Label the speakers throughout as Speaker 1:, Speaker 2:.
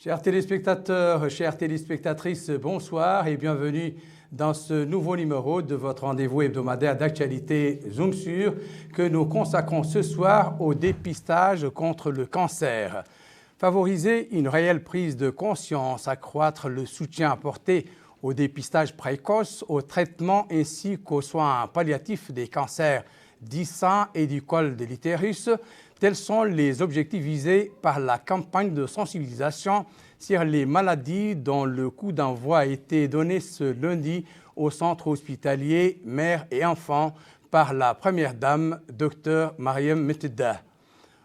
Speaker 1: Chers téléspectateurs, chères téléspectatrices, bonsoir et bienvenue dans ce nouveau numéro de votre rendez-vous hebdomadaire d'actualité Zoom Sur que nous consacrons ce soir au dépistage contre le cancer. Favoriser une réelle prise de conscience, accroître le soutien apporté au dépistage précoce, au traitement ainsi qu'aux soins palliatifs des cancers du sein et du col de l'utérus. Tels sont les objectifs visés par la campagne de sensibilisation sur les maladies dont le coup d'envoi a été donné ce lundi au centre hospitalier mère et enfants par la première dame, Dr Mariam Mtida.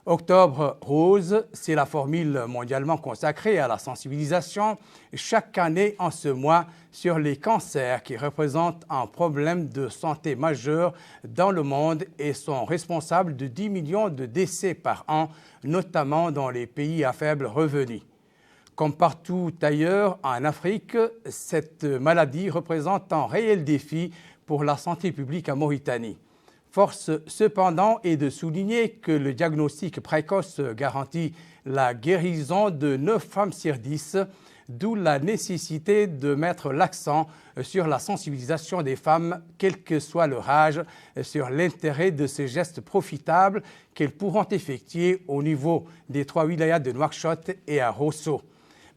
Speaker 1: Octobre rose, c'est la formule mondialement consacrée à la sensibilisation chaque année en ce mois sur les cancers qui représentent un problème de santé majeur dans le monde et sont responsables de 10 millions de décès par an, notamment dans les pays à faible revenu. Comme partout ailleurs en Afrique, cette maladie représente un réel défi pour la santé publique en Mauritanie. Force cependant est de souligner que le diagnostic précoce garantit la guérison de 9 femmes sur 10, d'où la nécessité de mettre l'accent sur la sensibilisation des femmes, quel que soit leur âge, sur l'intérêt de ces gestes profitables qu'elles pourront effectuer au niveau des 3 wilayas de Nouakchott et à Rosso.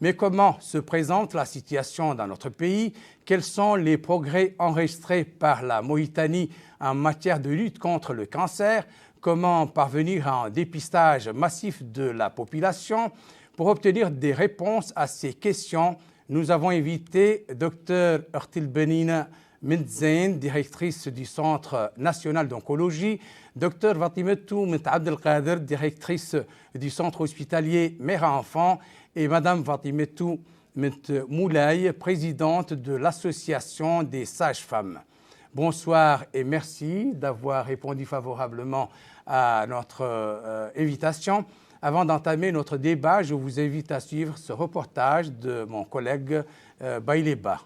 Speaker 1: Mais comment se présente la situation dans notre pays? Quels sont les progrès enregistrés par la Mauritanie en matière de lutte contre le cancer? Comment parvenir à un dépistage massif de la population? Pour obtenir des réponses à ces questions, nous avons invité Dr Ertil Benina Mendzain, directrice du Centre national d'oncologie, Dr Fatimetou Ment Abdelkader, directrice du Centre hospitalier mère à enfants, et Mme Fatimetou Ment Moulay, présidente de l'Association des sages-femmes. Bonsoir et merci d'avoir répondu favorablement à notre invitation. Avant d'entamer notre débat, je vous invite à suivre ce reportage de mon collègue Baïleba.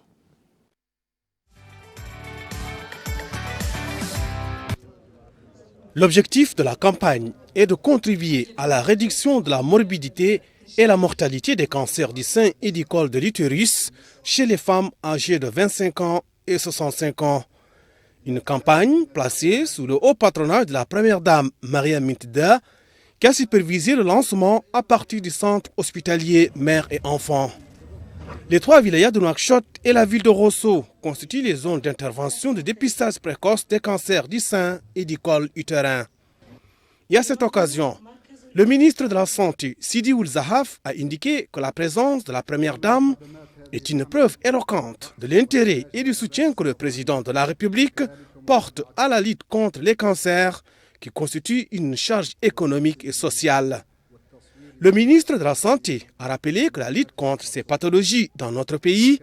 Speaker 2: L'objectif de la campagne est de contribuer à la réduction de la morbidité et la mortalité des cancers du sein et du col de l'utérus chez les femmes âgées de 25 ans et 65 ans. Une campagne placée sous le haut patronage de la première dame Mariam Mtida qui a supervisé le lancement à partir du centre hospitalier mère et enfants. Les 3 wilayas de Nouakchott et la ville de Rosso constituent les zones d'intervention de dépistage précoce des cancers du sein et du col utérin. Et à cette occasion, le ministre de la Santé, Sidi Ould Zahaf, a indiqué que la présence de la première dame est une preuve éloquente de l'intérêt et du soutien que le président de la République porte à la lutte contre les cancers qui constituent une charge économique et sociale. Le ministre de la Santé a rappelé que la lutte contre ces pathologies dans notre pays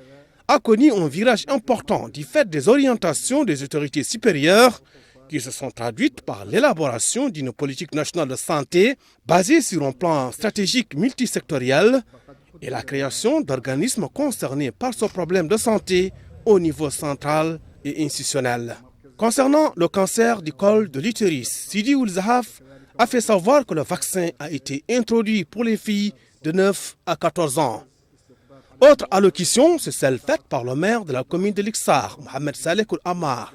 Speaker 2: a connu un virage important du fait des orientations des autorités supérieures qui se sont traduites par l'élaboration d'une politique nationale de santé basée sur un plan stratégique multisectoriel et la création d'organismes concernés par ce problème de santé au niveau central et institutionnel. Concernant le cancer du col de l'utérus, Sidi Ould Zahaf a fait savoir que le vaccin a été introduit pour les filles de 9 à 14 ans. Autre allocution, c'est celle faite par le maire de la commune de Lixar, Mohamed Saleh Koul Ammar,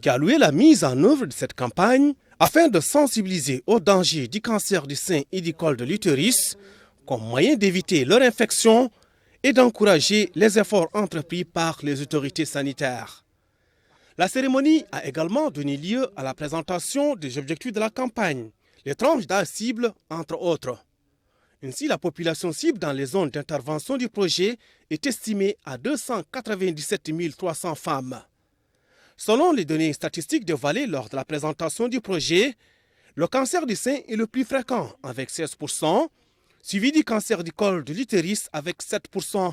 Speaker 2: qui a loué la mise en œuvre de cette campagne afin de sensibiliser aux dangers du cancer du sein et du col de l'utérus comme moyen d'éviter leur infection et d'encourager les efforts entrepris par les autorités sanitaires. La cérémonie a également donné lieu à la présentation des objectifs de la campagne, les tranches d'âge cibles entre autres. Ainsi, la population cible dans les zones d'intervention du projet est estimée à 297 300 femmes. Selon les données statistiques dévoilées lors de la présentation du projet, le cancer du sein est le plus fréquent avec 16%, suivi du cancer du col de l'utérus avec 7%.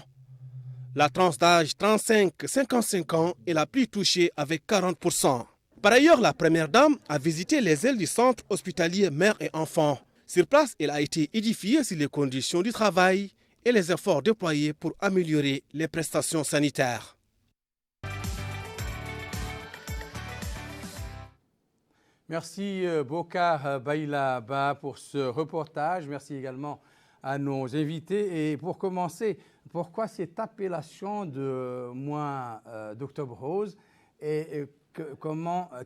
Speaker 2: La tranche d'âge 35-55 ans est la plus touchée avec 40%. Par ailleurs, la première dame a visité les ailes du centre hospitalier mère et enfants. Sur place, elle a été édifiée sur les conditions du travail et les efforts déployés pour améliorer les prestations sanitaires.
Speaker 1: Merci Bokar Baïlaba pour ce reportage. Merci également à nos invités. Et pour commencer, pourquoi cette appellation de mois d'Octobre Rose et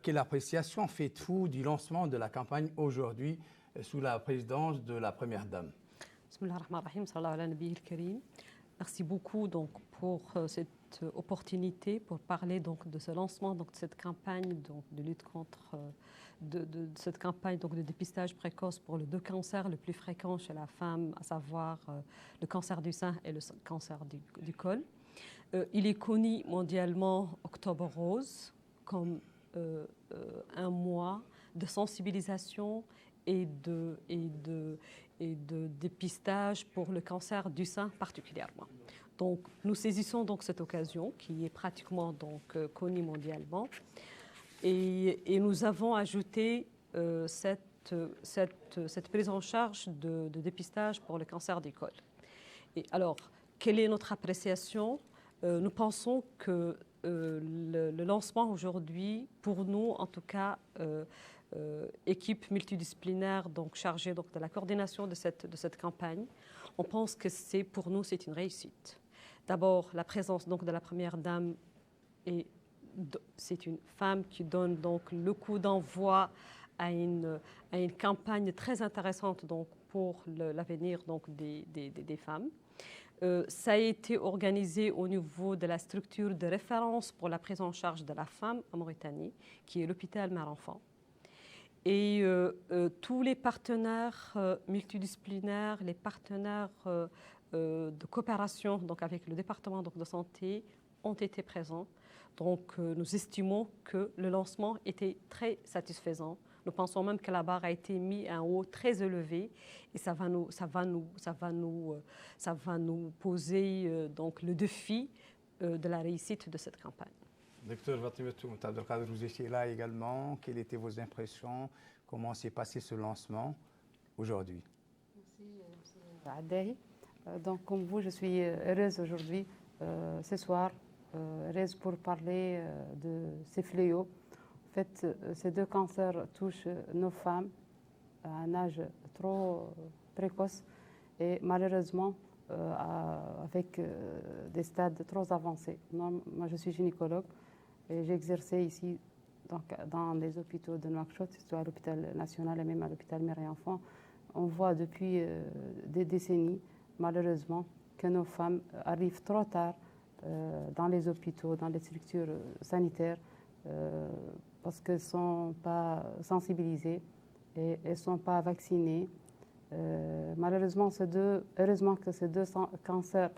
Speaker 1: quelle appréciation faites-vous du lancement de la campagne aujourd'hui sous la présidence de la Première Dame?
Speaker 3: Bismillah ar-Rahman ar-Rahim, sallallahu ala nabi al-Karim. Merci beaucoup donc pour cette opportunité pour parler donc de ce lancement donc de cette campagne donc de lutte contre de cette campagne donc de dépistage précoce pour les deux cancers les plus fréquents chez la femme, à savoir le cancer du sein et le cancer du col. Il est connu mondialement Octobre Rose comme un mois de sensibilisation et de dépistage pour le cancer du sein particulièrement. Donc, nous saisissons donc cette occasion qui est pratiquement donc connue mondialement et nous avons ajouté cette prise en charge de dépistage pour le cancer du col. Et alors, quelle est notre appréciation? Nous pensons que le lancement aujourd'hui, pour nous en tout cas, équipe multidisciplinaire donc chargée donc de la coordination de cette campagne, on pense que pour nous c'est une réussite. D'abord la présence donc de la Première Dame et c'est une femme qui donne donc le coup d'envoi à une campagne très intéressante donc pour l'avenir donc des femmes. Ça a été organisé au niveau de la structure de référence pour la prise en charge de la femme en Mauritanie, qui est l'hôpital Mère-Enfant. Et tous les partenaires multidisciplinaires, les partenaires de coopération donc avec le département donc de santé ont été présents. Donc nous estimons que le lancement était très satisfaisant. Nous pensons même que la barre a été mise à un haut très élevé et ça va nous poser donc le défi de la réussite de cette campagne.
Speaker 1: Docteur Fatimatou Abdelkader, vous étiez là également. Quelles étaient vos impressions? Comment s'est passé ce lancement aujourd'hui?
Speaker 4: Merci, Adèle. Donc, comme vous, je suis heureuse aujourd'hui, ce soir, heureuse pour parler de ces fléaux. En fait, ces deux cancers touchent nos femmes à un âge trop précoce et malheureusement avec des stades trop avancés. Moi, je suis gynécologue et j'ai exercé ici donc, dans les hôpitaux de Nouakchott, soit à l'hôpital national et même à l'hôpital Mère et Enfants. On voit depuis des décennies, malheureusement, que nos femmes arrivent trop tard dans les hôpitaux, dans les structures sanitaires, parce qu'elles ne sont pas sensibilisées et elles ne sont pas vaccinées. Malheureusement, heureusement que ces deux cancers,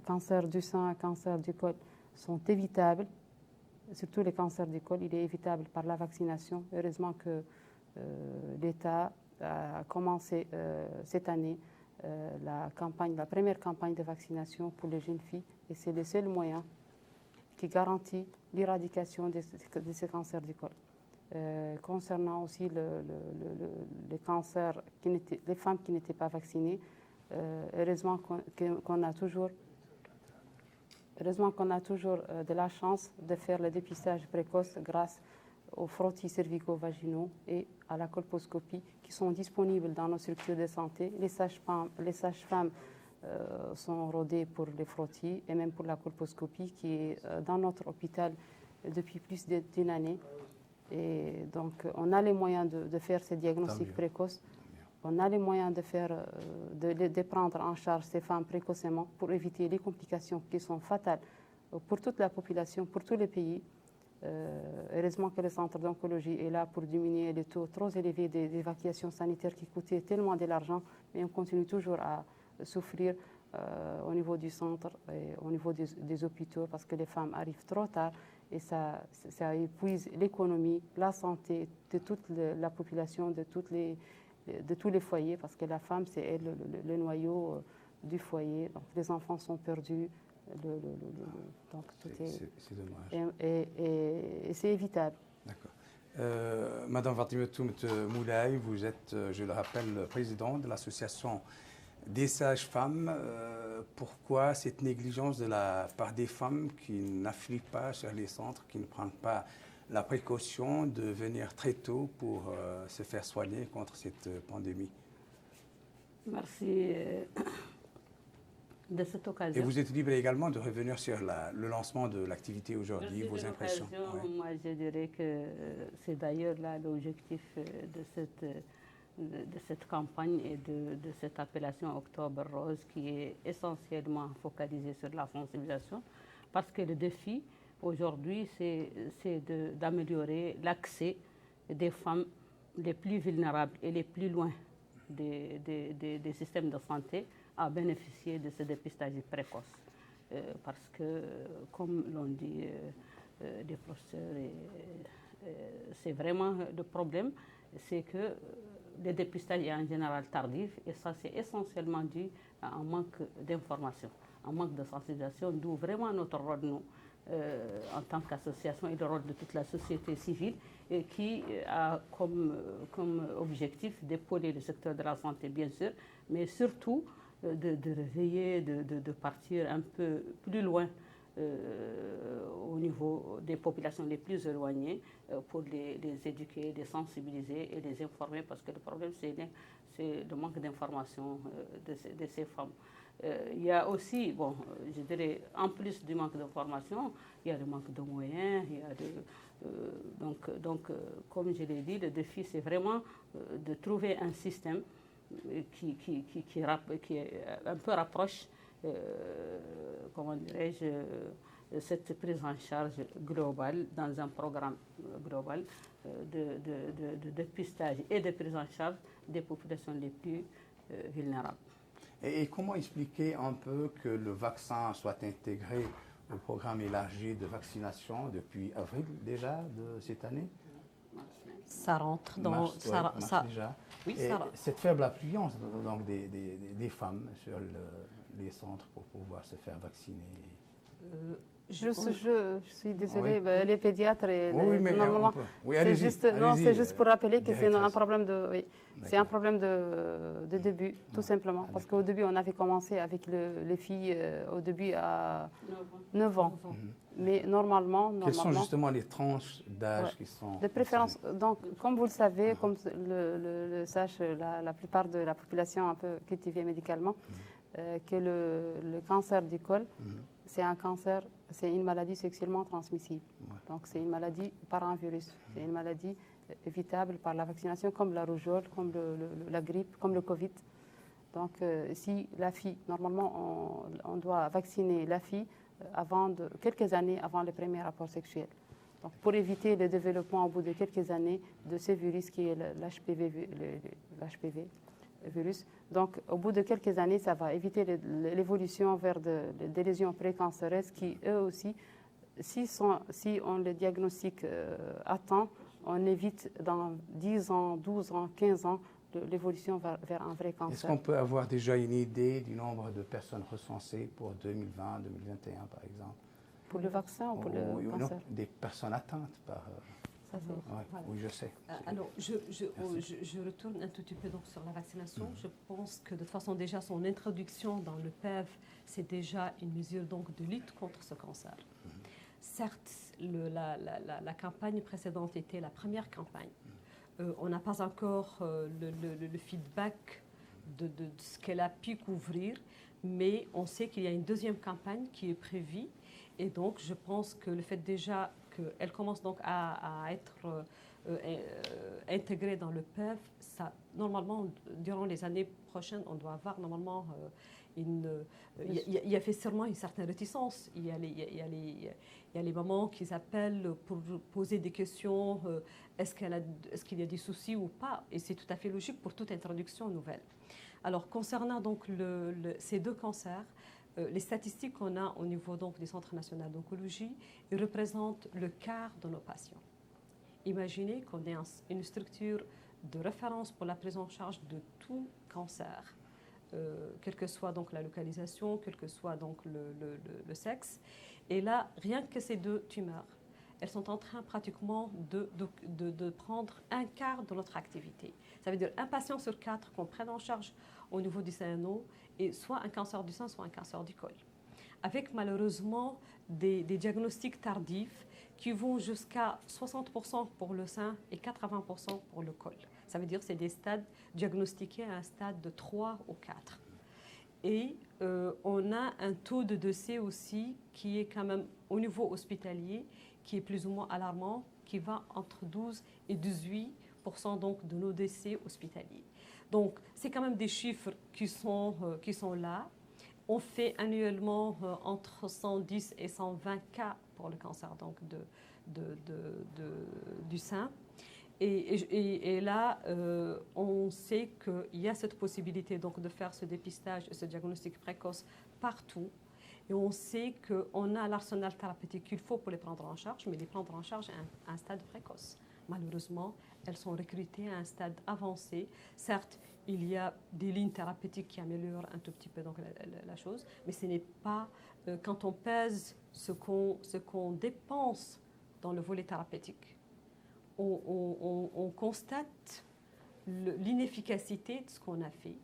Speaker 4: cancer du sein et cancer du col, sont évitables. Surtout les cancers du col, il est évitable par la vaccination. Heureusement que l'État a commencé cette année la première campagne de vaccination pour les jeunes filles et c'est le seul moyen qui garantit l'éradication de ces cancers du col. Concernant aussi les cancers, les femmes qui n'étaient pas vaccinées, heureusement qu'on a toujours de la chance de faire le dépistage précoce grâce aux frottis cervico-vaginaux et à la colposcopie qui sont disponibles dans nos structures de santé. Les sages-femmes sont rodées pour les frottis et même pour la colposcopie qui est dans notre hôpital depuis plus d'une année. Et donc, on a les moyens de faire ces diagnostics précoces. On a les moyens de prendre en charge ces femmes précocement pour éviter les complications qui sont fatales pour toute la population, pour tous les pays. Heureusement que le centre d'oncologie est là pour diminuer les taux trop élevés d'évacuation sanitaire qui coûtaient tellement de l'argent, mais on continue toujours à souffrir au niveau du centre et au niveau des hôpitaux parce que les femmes arrivent trop tard et ça épuise l'économie, la santé de toute la population, de tous les foyers parce que la femme, c'est elle le noyau du foyer. Donc les enfants sont perdus. Donc tout
Speaker 1: c'est dommage.
Speaker 4: Et c'est évitable.
Speaker 1: D'accord. Madame Fatimatou Moulaye, vous êtes, je le rappelle, présidente de l'association des sages-femmes. Pourquoi cette négligence de la part des femmes qui n'affluent pas sur les centres, qui ne prennent pas la précaution de venir très tôt pour se faire soigner contre cette pandémie?
Speaker 5: Merci de cette occasion.
Speaker 1: Et vous êtes libre également de revenir sur le lancement de l'activité aujourd'hui,
Speaker 5: Merci
Speaker 1: vos
Speaker 5: de
Speaker 1: impressions.
Speaker 5: l'occasion.
Speaker 1: Ouais.
Speaker 5: Moi, je dirais que c'est d'ailleurs là l'objectif de cette campagne et de cette appellation Octobre Rose qui est essentiellement focalisée sur la sensibilisation parce que le défi aujourd'hui, c'est d'améliorer l'accès des femmes les plus vulnérables et les plus loin des systèmes de santé à bénéficier de ce dépistage précoce. Parce que, comme l'ont dit des professeurs, c'est vraiment le problème, c'est que le dépistage est en général tardif et ça c'est essentiellement dû à un manque d'information, un manque de sensibilisation, d'où vraiment notre rôle, nous, en tant qu'association et le rôle de toute la société civile qui a comme objectif d'épauler le secteur de la santé, bien sûr, mais surtout de réveiller, de partir un peu plus loin au niveau des populations les plus éloignées pour les éduquer, les sensibiliser et les informer parce que le problème c'est le manque d'information de ces femmes. Il y a aussi, bon, je dirais, en plus du manque d'information, il y a le manque de moyens, il y a donc, comme je l'ai dit, le défi c'est vraiment de trouver un système qui un peu rapproche, comment dirais-je, cette prise en charge globale dans un programme global de dépistage et de prise en charge des populations les plus vulnérables.
Speaker 1: Et comment expliquer un peu que le vaccin soit intégré au programme élargi de vaccination depuis avril déjà de cette année?
Speaker 3: Ça rentre dans...
Speaker 1: Mars, déjà.
Speaker 3: Oui,
Speaker 1: et
Speaker 3: ça rentre.
Speaker 1: cette faible affluence donc, des femmes sur les centres pour pouvoir se faire vacciner.
Speaker 4: Je suis désolée,
Speaker 1: Oui.
Speaker 4: les pédiatres et
Speaker 1: Oui, mais
Speaker 4: normalement,
Speaker 1: oui,
Speaker 4: c'est juste pour rappeler que c'est un
Speaker 1: directrice.
Speaker 4: problème c'est un problème de début, tout simplement. Parce qu'au début, on avait commencé avec les filles au début à 9 ans. Mais normalement,
Speaker 1: Quelles sont justement les tranches d'âge qui sont...
Speaker 4: de préférence, donc, comme vous le savez, comme le sache la plupart de la population un peu cultivée médicalement, que le cancer du col, c'est un cancer, c'est une maladie sexuellement transmissible. Donc c'est une maladie par un virus, c'est une maladie évitable par la vaccination comme la rougeole, comme la grippe, comme le Covid. Donc si la fille, normalement on doit vacciner la fille quelques années avant le premier rapport sexuel. Donc pour éviter le développement au bout de quelques années de ce virus qui est l'HPV virus. Donc, au bout de quelques années, ça va éviter l'évolution vers des lésions précancéreuses qui, eux aussi, si on les diagnostique à temps, on évite dans 10 ans, 12 ans, 15 ans l'évolution vers un vrai cancer.
Speaker 1: Est-ce qu'on peut avoir déjà une idée du nombre de personnes recensées pour 2020, 2021, par exemple?
Speaker 4: Pour le vaccin ou pour le cancer?
Speaker 1: Non, des personnes atteintes par...
Speaker 3: Voilà.
Speaker 1: Oui, je sais.
Speaker 3: Alors, je retourne un tout petit peu donc sur la vaccination. Je pense que de toute façon, déjà, son introduction dans le PEV, c'est déjà une mesure donc, de lutte contre ce cancer. Certes, la campagne précédente était la première campagne. On n'a pas encore le feedback de ce qu'elle a pu couvrir, mais on sait qu'il y a une deuxième campagne qui est prévue. Et donc, je pense que le fait déjà qu'elle commence donc à être intégrée dans le PEV, ça, normalement, durant les années prochaines, on doit avoir normalement il y a sûrement une certaine réticence. Il y a les mamans qui appellent pour poser des questions, est-ce qu'il y a des soucis ou pas? Et c'est tout à fait logique pour toute introduction nouvelle. Alors, concernant donc ces deux cancers, les statistiques qu'on a au niveau donc, des centres nationaux d'oncologie, ils représentent le quart de nos patients. Imaginez qu'on ait une structure de référence pour la prise en charge de tout cancer, quelle que soit donc la localisation, quel que soit donc le sexe. Et là, rien que ces deux tumeurs, elles sont en train pratiquement de prendre un quart de notre activité. Ça veut dire un patient sur 4 qu'on prenne en charge au niveau du CNO, et soit un cancer du sein, soit un cancer du col. Avec malheureusement des diagnostics tardifs qui vont jusqu'à 60% pour le sein et 80% pour le col. Ça Ça veut dire que c'est des stades diagnostiqués à un stade de 3 ou 4. Et on a un taux de décès aussi qui est quand même au niveau hospitalier, qui est plus ou moins alarmant, qui va entre 12 et 18% donc de nos décès hospitaliers. Donc, c'est quand même des chiffres qui sont là. On fait annuellement entre 110 et 120 cas pour le cancer donc du sein. Et là, on sait qu'il y a cette possibilité donc, de faire ce dépistage et ce diagnostic précoce partout. Et on sait qu'on a l'arsenal thérapeutique qu'il faut pour les prendre en charge, mais les prendre en charge à un stade précoce. Malheureusement, elles sont recrutées à un stade avancé. Certes, il y a des lignes thérapeutiques qui améliorent un tout petit peu donc, la chose, mais ce n'est pas quand on pèse ce qu'on dépense dans le volet thérapeutique. On constate l'inefficacité de ce qu'on a fait.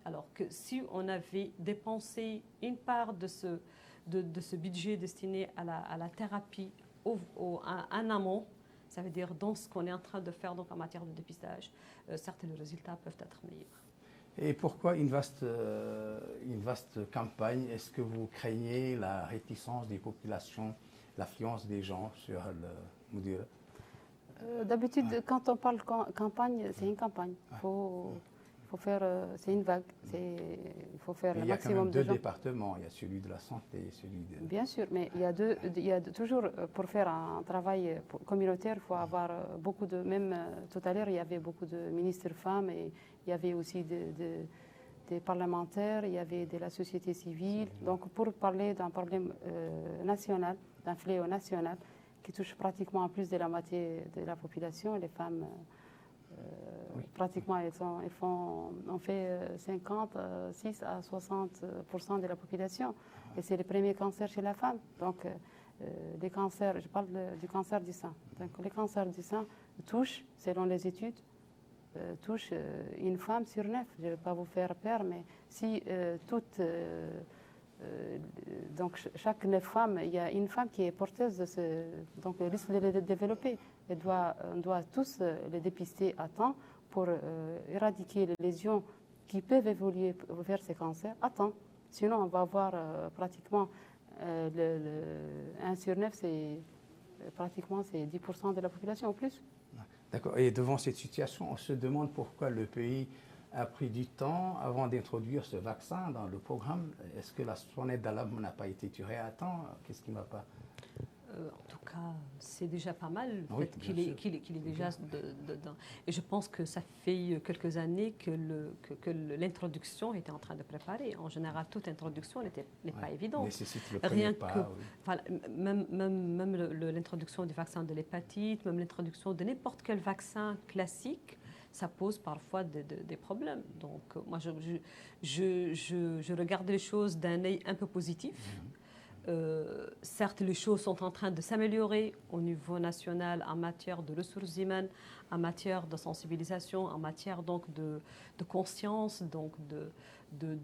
Speaker 3: Alors que si on avait dépensé une part de ce budget destiné à la thérapie en amont, ça veut dire dans ce qu'on est en train de faire donc, en matière de dépistage, certes les résultats peuvent être meilleurs.
Speaker 1: Et pourquoi une vaste campagne? Est-ce que vous craignez la réticence des populations, l'affluence des gens sur le Moudira?
Speaker 4: D'habitude, quand on parle campagne, c'est une campagne. Faut faire, c'est une vague. Il faut faire le maximum de gens.
Speaker 1: Il y a quand même deux départements, il y a celui de la santé et celui de...
Speaker 4: Bien sûr, mais il y a toujours, pour faire un travail communautaire, il faut avoir beaucoup de... Même tout à l'heure, il y avait beaucoup de ministres femmes et il y avait aussi des parlementaires, il y avait de la société civile. Donc pour parler d'un problème national, d'un fléau national, qui touche pratiquement plus de la moitié de la population, les femmes... Pratiquement, on fait 56 à 60% de la population. Et c'est le premier cancer chez la femme. Donc, les cancers, je parle du cancer du sein. Donc, les cancers du sein touchent, selon les études, touchent une femme sur 9. Je ne vais pas vous faire peur, mais si donc chaque 9 femmes, il y a une femme qui est porteuse de donc le risque de le développer. On doit tous les dépister à temps pour éradiquer les lésions qui peuvent évoluer vers ces cancers à temps. Sinon, on va avoir pratiquement 1 sur 9, c'est pratiquement 10% de la population ou plus.
Speaker 1: D'accord. Et devant cette situation, on se demande pourquoi le pays a pris du temps avant d'introduire ce vaccin dans le programme. Est-ce que la sonnette d'alarme n'a pas été tirée à temps? Qu'est-ce qui ne va pas?
Speaker 3: En tout cas, c'est déjà pas mal
Speaker 1: oui,
Speaker 3: qu'il est déjà dedans. Et je pense que ça fait quelques années que l'introduction était en train de préparer. En général, toute introduction n'est pas évidente.
Speaker 1: Nécessite le premier pas, oui.
Speaker 3: Voilà, même l'introduction du vaccin de l'hépatite, même l'introduction de n'importe quel vaccin classique, ça pose parfois des problèmes. Donc, moi, je regarde les choses d'un œil un peu positif. Certes, les choses sont en train de s'améliorer au niveau national en matière de ressources humaines, en matière de sensibilisation, en matière donc de conscience, donc des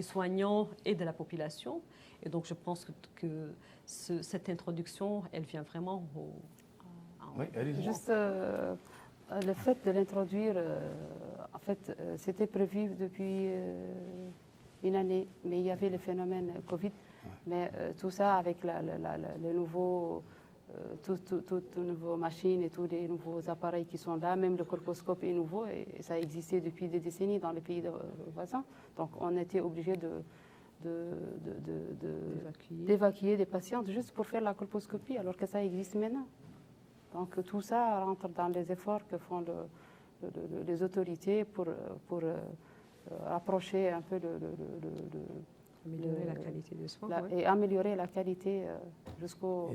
Speaker 3: soignants et de la population. Et donc, je pense que cette introduction, elle vient vraiment
Speaker 1: oui,
Speaker 4: juste le fait de l'introduire, en fait, c'était prévu depuis une année, mais il y avait le phénomène Covid. Mais tout ça avec les nouveaux, toutes les nouvelles machines et tous les nouveaux appareils qui sont là, même le colposcope est nouveau et ça existait depuis des décennies dans les pays voisins. Donc on était obligé d'évacuer des patients juste pour faire la colposcopie, alors que ça existe maintenant. Donc tout ça rentre dans les efforts que font les autorités pour rapprocher un peu
Speaker 3: améliorer la qualité des soins.
Speaker 4: Et améliorer la qualité jusqu'au...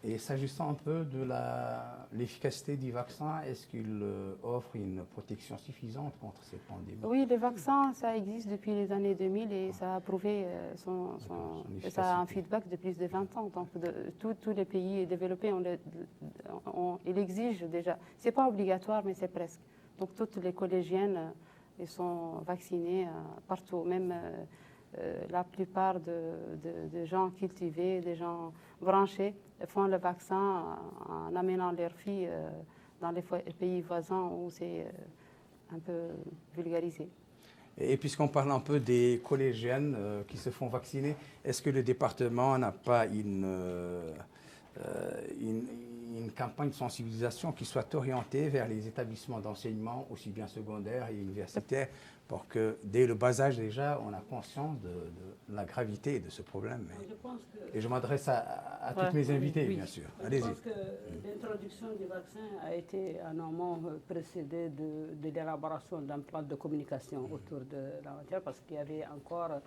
Speaker 1: Et s'agissant un peu de l'efficacité du vaccin, est-ce qu'il offre une protection suffisante contre cette pandémie?
Speaker 4: Oui, les vaccins, ça existe depuis les années 2000 et ça a prouvé ça a un feedback de plus de 20 ans. Donc tous les pays développés, ils exigent déjà. Ce n'est pas obligatoire, mais c'est presque. Donc toutes les collégiennes, ils sont vaccinés partout, même la plupart des gens cultivés, des gens branchés, font le vaccin en amenant leurs filles dans les pays voisins où c'est un peu vulgarisé.
Speaker 1: Et puisqu'on parle un peu des collégiennes qui se font vacciner, est-ce que le département n'a pas une campagne de sensibilisation qui soit orientée vers les établissements d'enseignement, aussi bien secondaires et universitaires, pour que dès le bas âge déjà, on a conscience de la gravité de ce problème. Et je m'adresse à toutes mes invités, bien sûr. Allez-y.
Speaker 5: Je pense que l'introduction du vaccin a été en amont précédée de l'élaboration d'un plan de communication autour de la matière, parce qu'il y avait encore,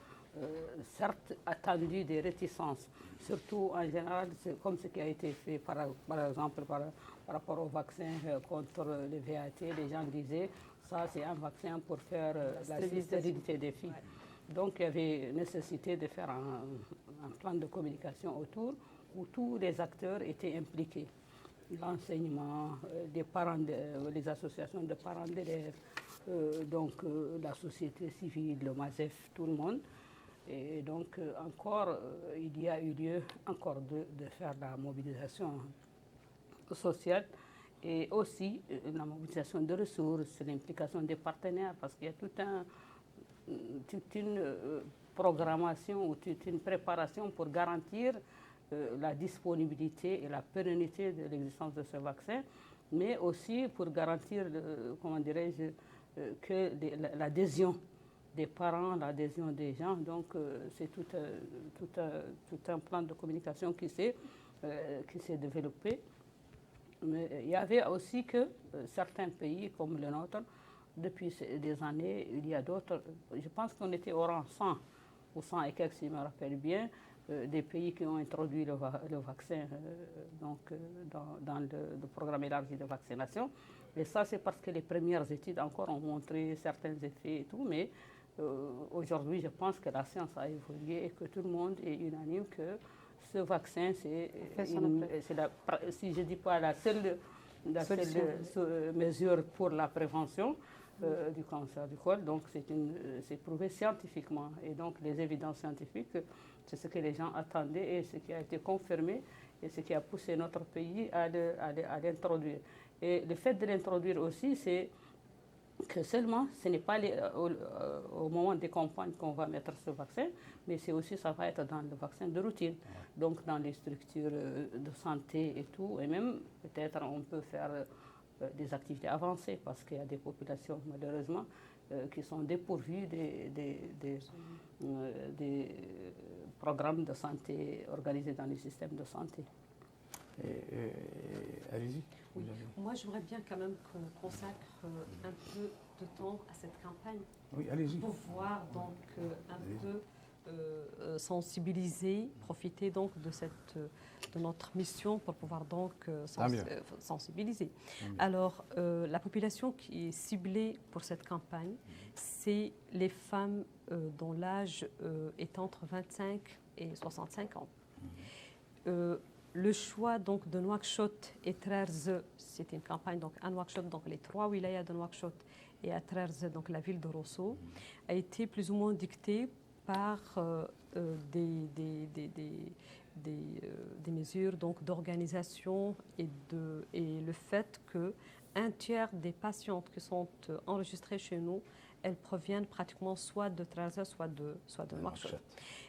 Speaker 5: certes, attendu des réticences, surtout en général, c'est comme ce qui a été fait par exemple par rapport au vaccin contre le VAT. Les gens disaient, ça c'est un vaccin pour faire la stérilité des filles. Donc il y avait nécessité de faire un plan de communication autour où tous les acteurs étaient impliqués. L'enseignement, les parents, les associations de parents d'élèves, la société civile, le MASEF, tout le monde. Et donc encore, il y a eu lieu encore de faire la mobilisation sociale et aussi la mobilisation de ressources, l'implication des partenaires, parce qu'il y a toute une programmation ou toute une préparation pour garantir la disponibilité et la pérennité de l'existence de ce vaccin, mais aussi pour garantir, comment dirais-je, que l'adhésion des parents, l'adhésion des gens. Donc c'est tout un plan de communication qui s'est développé. Mais il y avait aussi que certains pays comme le nôtre, depuis des années, il y a d'autres, je pense qu'on était au rang 100 ou 100 et quelques, si je me rappelle bien, des pays qui ont introduit le vaccin dans le programme élargi de vaccination. Et ça, c'est parce que les premières études encore ont montré certains effets et tout, mais aujourd'hui, je pense que la science a évolué et que tout le monde est unanime que ce vaccin, si je ne dis pas la seule mesure pour la prévention du cancer du col, donc c'est prouvé scientifiquement. Et donc les évidences scientifiques, c'est ce que les gens attendaient et ce qui a été confirmé et ce qui a poussé notre pays à l'introduire. Et le fait de l'introduire aussi, c'est que seulement, ce n'est pas au moment des campagnes qu'on va mettre ce vaccin, mais c'est aussi, ça va être dans le vaccin de routine, donc dans les structures de santé et tout, et même peut-être on peut faire des activités avancées, parce qu'il y a des populations, malheureusement, qui sont dépourvues des programmes de santé organisés dans les systèmes de santé.
Speaker 1: Allez-y.
Speaker 3: Oui. Moi, j'aimerais bien quand même qu'on consacre un peu de temps à cette campagne.
Speaker 1: Oui, allez-y.
Speaker 3: Pour pouvoir donc un peu sensibiliser, profiter donc de notre mission pour pouvoir donc sensibiliser. Alors, la population qui est ciblée pour cette campagne, c'est les femmes dont l'âge est entre 25 et 65 ans. Le choix donc de Nouakchott et Trarza, c'est une campagne donc à Nouakchott, donc les 3 wilayas de Nouakchott et à Trarza, donc la ville de Rosso, a été plus ou moins dictée par des mesures donc d'organisation et le fait que un tiers des patientes qui sont enregistrées chez nous, elles proviennent pratiquement soit de Trarza, soit de Nouakchott.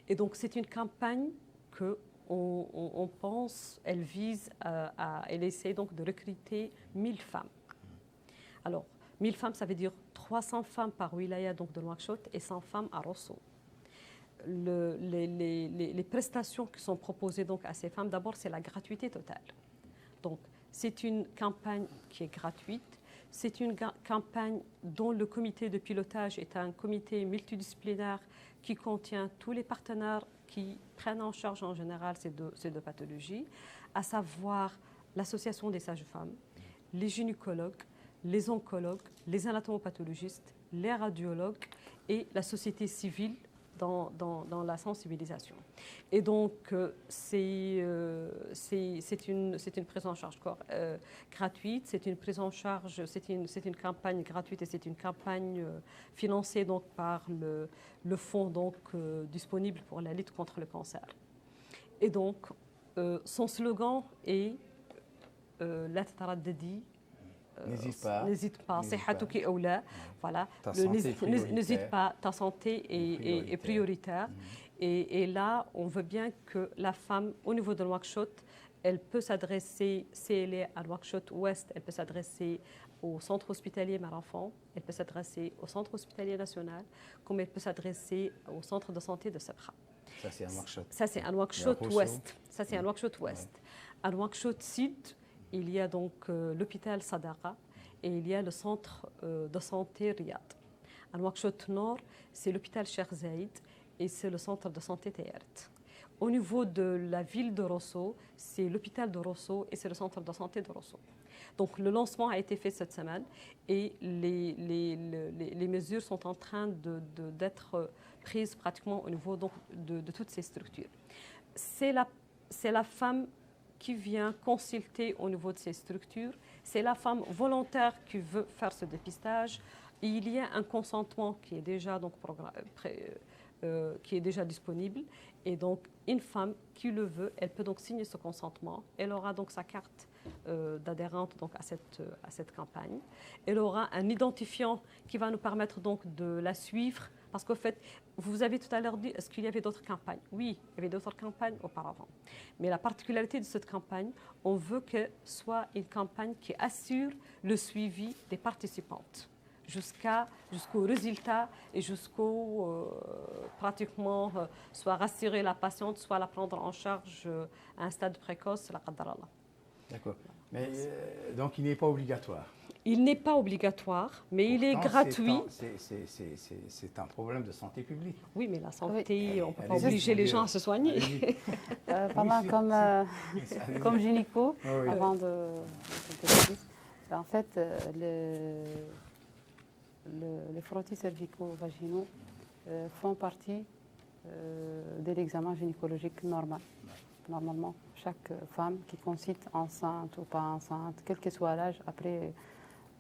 Speaker 3: Et donc c'est une campagne que on pense, elle vise elle essaie donc de recruter 1000 femmes. Alors, 1000 femmes, ça veut dire 300 femmes par wilaya donc de Nouakchott et 100 femmes à Rosso. Les prestations qui sont proposées donc à ces femmes, d'abord, c'est la gratuité totale. Donc, c'est une campagne qui est gratuite. C'est une campagne dont le comité de pilotage est un comité multidisciplinaire qui contient tous les partenaires qui prennent en charge en général ces deux pathologies, à savoir l'association des sages-femmes, les gynécologues, les oncologues, les anatomopathologistes, les radiologues et la société civile dans la sensibilisation. Et donc, c'est une prise en charge gratuite, c'est une prise en charge, c'est une campagne gratuite et c'est une campagne financée donc par le fonds donc, disponible pour la lutte contre le cancer. Et donc, son slogan est « La Taraddadi
Speaker 1: N'hésite pas.
Speaker 3: صحتك أو لا. Voilà.
Speaker 1: Ta santé est
Speaker 3: N'hésite pas, ta santé est prioritaire. Et là, on veut bien que la femme, au niveau de Nouakchott, elle peut s'adresser, si elle est à Nouakchott Ouest, elle peut s'adresser au centre hospitalier Mère-Enfant, elle peut s'adresser au centre hospitalier national, comme elle peut s'adresser au centre de santé de Sabra.
Speaker 1: Ça, c'est à Nouakchott.
Speaker 3: Ça, c'est à Nouakchott Ouest. Ça, c'est à Nouakchott Ouest. À Nouakchott Sud, il y a donc l'hôpital Sadaqa et il y a le centre de santé Riyad. À Nouakchott Nord, c'est l'hôpital Cheikh Zayed et c'est le centre de santé Tayert. Au niveau de la ville de Rosso, c'est l'hôpital de Rosso et c'est le centre de santé de Rosso. Donc le lancement a été fait cette semaine et les mesures sont en train d'être prises pratiquement au niveau donc, de toutes ces structures. C'est la femme qui vient consulter au niveau de ces structures, c'est la femme volontaire qui veut faire ce dépistage. Et il y a un consentement qui est déjà donc qui est déjà disponible. Et donc, une femme qui le veut, elle peut donc signer ce consentement. Elle aura donc sa carte d'adhérente donc à cette campagne. Elle aura un identifiant qui va nous permettre donc de la suivre. Parce qu'au fait, vous avez tout à l'heure dit, est-ce qu'il y avait d'autres campagnes? Oui, il y avait d'autres campagnes auparavant. Mais la particularité de cette campagne, on veut que ce soit une campagne qui assure le suivi des participantes jusqu'au résultat et jusqu'au pratiquement soit rassurer la patiente, soit la prendre en charge à un stade précoce, la qadarallah.
Speaker 1: D'accord. Mais donc il n'est pas obligatoire.
Speaker 3: Il n'est pas obligatoire, mais pourtant, il est gratuit.
Speaker 1: C'est un problème de santé publique.
Speaker 3: Oui, mais la santé, on ne peut pas obliger les gens à se soigner.
Speaker 4: Comme gynéco, avant de en fait, les frottis cervico-vaginaux font partie de l'examen gynécologique normal. Normalement, chaque femme qui consulte enceinte ou pas enceinte, quel que soit l'âge, après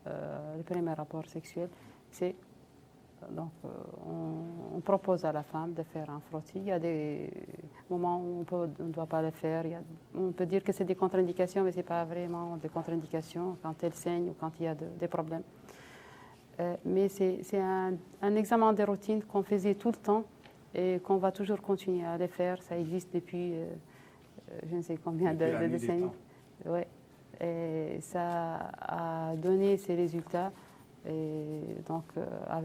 Speaker 4: le premier rapport sexuel, c'est donc on propose à la femme de faire un frottis. Il y a des moments où on ne doit pas le faire. On peut dire que c'est des contre-indications, mais ce n'est pas vraiment des contre-indications quand elle saigne ou quand il y a des problèmes. Mais c'est un examen de routine qu'on faisait tout le temps et qu'on va toujours continuer à le faire. Ça existe depuis je ne sais combien de décennies. Ouais. Et ça a donné ses résultats. Et donc,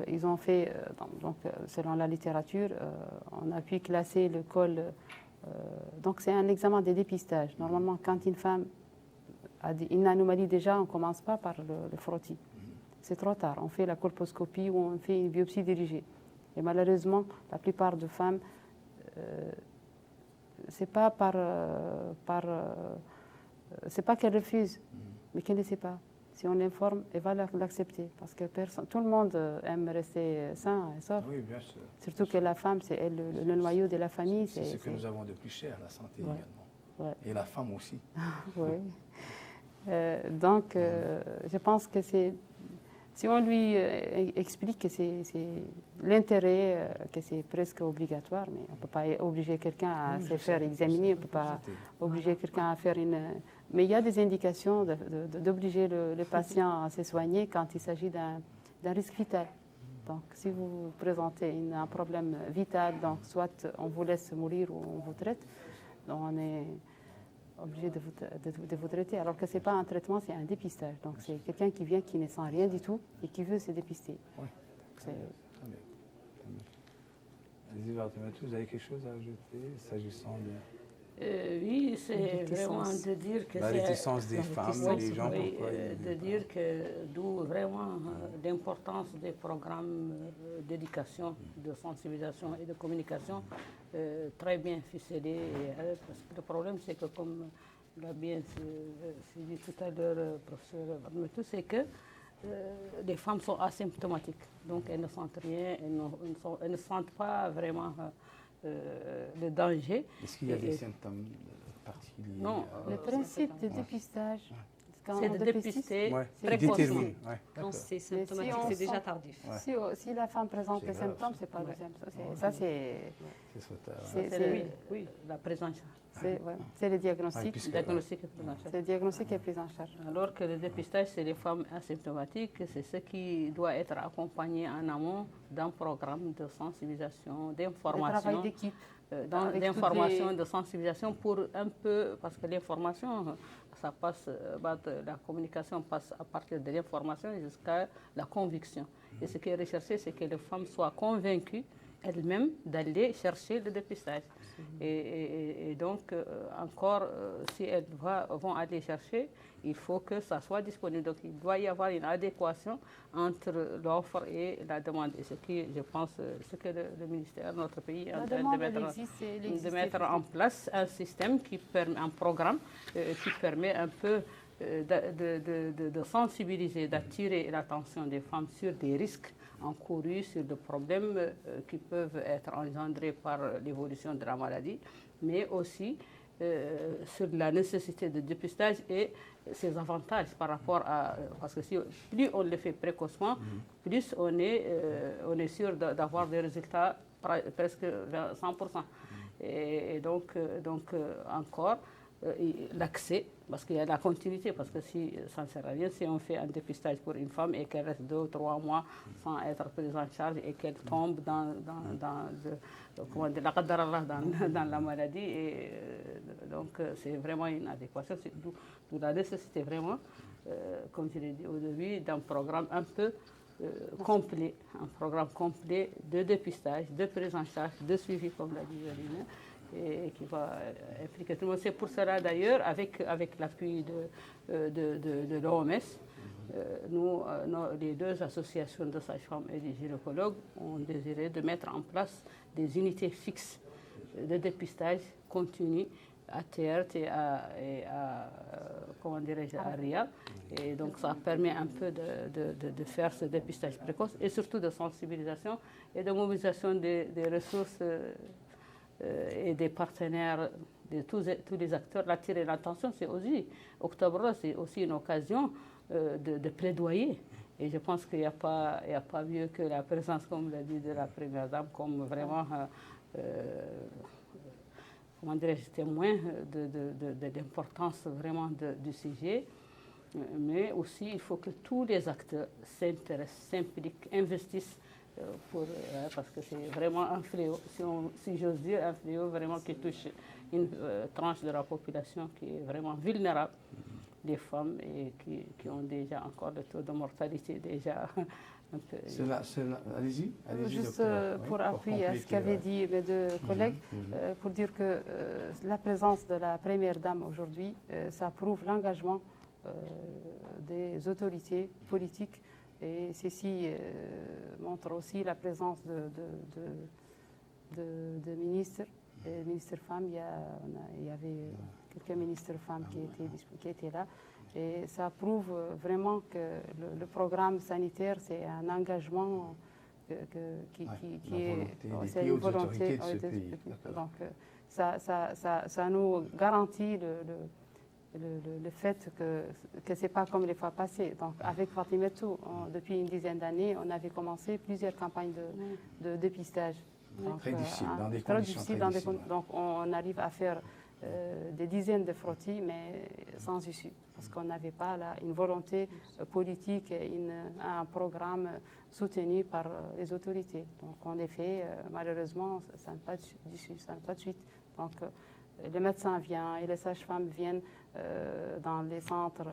Speaker 4: ils ont fait, donc, selon la littérature, on a pu classer le col. Donc, c'est un examen de dépistage. Normalement, quand une femme a une anomalie déjà, on ne commence pas par le frottis. C'est trop tard. On fait la colposcopie ou on fait une biopsie dirigée. Et malheureusement, la plupart des femmes, c'est pas c'est pas qu'elles refusent, mais qu'elles ne sait pas. Si on l'informe, elle va l'accepter. Parce que tout le monde aime rester sain et sauf.
Speaker 1: Oui, bien sûr.
Speaker 3: Surtout que la femme, c'est elle, le noyau de la famille.
Speaker 1: C'est ce que nous avons de plus cher, la santé également.
Speaker 3: Ouais.
Speaker 1: Et la femme aussi.
Speaker 3: Oui. Donc, je pense que si on lui explique que c'est l'intérêt, que c'est presque obligatoire, mais on ne peut pas obliger quelqu'un à se faire examiner, on ne peut pas obliger quelqu'un à faire une... Mais il y a des indications d'obliger le patient à se soigner quand il s'agit d'un risque vital. Donc, si vous présentez un problème vital, donc soit on vous laisse mourir ou on vous traite, donc on est obligé de vous traiter, alors que ce n'est pas un traitement, c'est un dépistage. Donc, c'est quelqu'un qui vient, qui ne sent rien du tout et qui veut se dépister.
Speaker 1: Oui, très bien. Allez-y, vous avez quelque chose à ajouter, s'agissant de...
Speaker 5: Oui, c'est vraiment de dire que
Speaker 1: la réticence des femmes, les gens pourquoi
Speaker 5: de dire que d'où vraiment l'importance des programmes d'éducation, de sensibilisation et de communication très bien ficelés. Parce que le problème, c'est que comme l'a bien dit tout à l'heure le professeur Vadmetou, c'est que les femmes sont asymptomatiques, donc elles ne sentent rien, elles ne sentent pas vraiment le danger.
Speaker 1: Est-ce qu'il y a des symptômes particuliers?
Speaker 5: Non.
Speaker 4: Le principe de dépistage, Quand
Speaker 5: C'est
Speaker 4: on
Speaker 5: de
Speaker 4: dépiste,
Speaker 5: dépister
Speaker 1: Ouais.
Speaker 5: précocement.
Speaker 1: Déterminer, ouais,
Speaker 3: Quand
Speaker 1: d'accord.
Speaker 3: c'est
Speaker 4: si
Speaker 3: symptomatique,
Speaker 4: on
Speaker 3: c'est déjà
Speaker 4: sent-
Speaker 3: tardif.
Speaker 1: Ouais.
Speaker 4: si la femme présente
Speaker 1: C'est
Speaker 4: les
Speaker 1: grave,
Speaker 4: symptômes,
Speaker 1: ça.
Speaker 4: c'est pas le
Speaker 3: Ouais.
Speaker 4: symptôme.
Speaker 1: Ouais.
Speaker 4: Ça, c'est
Speaker 1: C'est trop tard, ouais.
Speaker 4: c'est-
Speaker 5: C'est
Speaker 4: c'est-
Speaker 5: oui, la prise en charge.
Speaker 4: c'est le
Speaker 1: Ouais,
Speaker 4: diagnostic.
Speaker 1: puisque-
Speaker 5: Le diagnostic est pris en charge.
Speaker 4: C'est le diagnostic qui est pris en charge.
Speaker 5: Alors que le dépistage, c'est les femmes asymptomatiques, c'est ce qui doit être accompagné en amont d'un programme de sensibilisation,
Speaker 4: Le travail
Speaker 5: d'information,
Speaker 4: d'équipe. avec
Speaker 5: d'information,
Speaker 4: toutes les-
Speaker 5: de sensibilisation pour un peu, parce que l'information, ça passe, la communication passe à partir de l'information jusqu'à la conviction. Et ce qui est recherché, c'est que les femmes soient convaincues elles-mêmes d'aller chercher le dépistage. Et donc, si elles vont aller chercher, il faut que ça soit disponible. Donc, il doit y avoir une adéquation entre l'offre et la demande. Et ce qui, je pense, ce que le ministère, notre pays, est en
Speaker 4: La
Speaker 5: train
Speaker 4: demande,
Speaker 5: de
Speaker 4: elle
Speaker 5: mettre,
Speaker 4: existe, elle existe.
Speaker 5: en place un système qui permet, un programme qui permet un peu de sensibiliser, d'attirer l'attention des femmes sur des risques encourus, sur des problèmes qui peuvent être engendrés par l'évolution de la maladie, mais aussi sur la nécessité de dépistage et ses avantages par rapport à... Parce que plus on le fait précocement, plus on est sûr d'avoir des résultats presque 100%. Et donc encore, l'accès, parce qu'il y a la continuité, parce que si ça ne sert à rien, si on fait un dépistage pour une femme et qu'elle reste 2 ou 3 mois sans être prise en charge et qu'elle tombe dans la maladie, et donc c'est vraiment une adéquation, d'où la nécessité vraiment, comme je l'ai dit au début, d'un programme un peu complet, un programme complet de dépistage, de prise en charge, de suivi, comme l'a dit Verine, et qui va impliquer tout le monde. C'est pour cela d'ailleurs, avec l'appui de l'OMS, les deux associations de sages-femmes et des gynécologues ont désiré de mettre en place des unités fixes de dépistage continu à TERT et à Riyad. Et donc ça permet un peu de faire ce dépistage précoce et surtout de sensibilisation et de mobilisation des ressources et des partenaires, de tous les acteurs. L'attirer l'attention, c'est aussi, Octobre Rose, c'est aussi une occasion de plaidoyer. Et je pense qu'il n'y a pas mieux que la présence, comme l'a dit, de la Première Dame, comme vraiment, comment dirais-je, témoin de l'importance vraiment du sujet. Mais aussi, il faut que tous les acteurs s'intéressent, s'impliquent, investissent parce que c'est vraiment un fléau, si j'ose dire, un fléau vraiment qui touche une tranche de la population qui est vraiment vulnérable, les femmes, et qui ont déjà encore le taux de mortalité déjà un peu...
Speaker 1: Allez-y.
Speaker 4: Juste
Speaker 1: docteur.
Speaker 4: pour
Speaker 1: Oui,
Speaker 4: appuyer à ce
Speaker 1: compléter,
Speaker 4: qu'avaient dit mes deux collègues, pour dire que la présence de la Première Dame aujourd'hui, ça prouve l'engagement des autorités politiques. Et ceci montre aussi la présence de ministres, ministres femmes. Il y avait quelques ministres femmes qui étaient là. Et ça prouve vraiment que le programme sanitaire, c'est un engagement qui est... C'est une volonté
Speaker 1: de ce pays.
Speaker 4: Donc ça nous garantit le fait que ce n'est pas comme les fois passées. Donc, avec Fatimetou, depuis une dizaine d'années, on avait commencé plusieurs campagnes de dépistage. Donc,
Speaker 1: très difficile, dans des
Speaker 4: très
Speaker 1: conditions
Speaker 4: difficiles,
Speaker 1: très difficiles.
Speaker 4: donc, on arrive à faire des dizaines de frottis, mais sans issue. Parce qu'on n'avait pas là une volonté politique et un programme soutenu par les autorités. Donc, en effet, malheureusement, ça n'a pas d'issue, ça n'a pas de suite. Donc, les médecins viennent et les sages-femmes viennent dans les centres,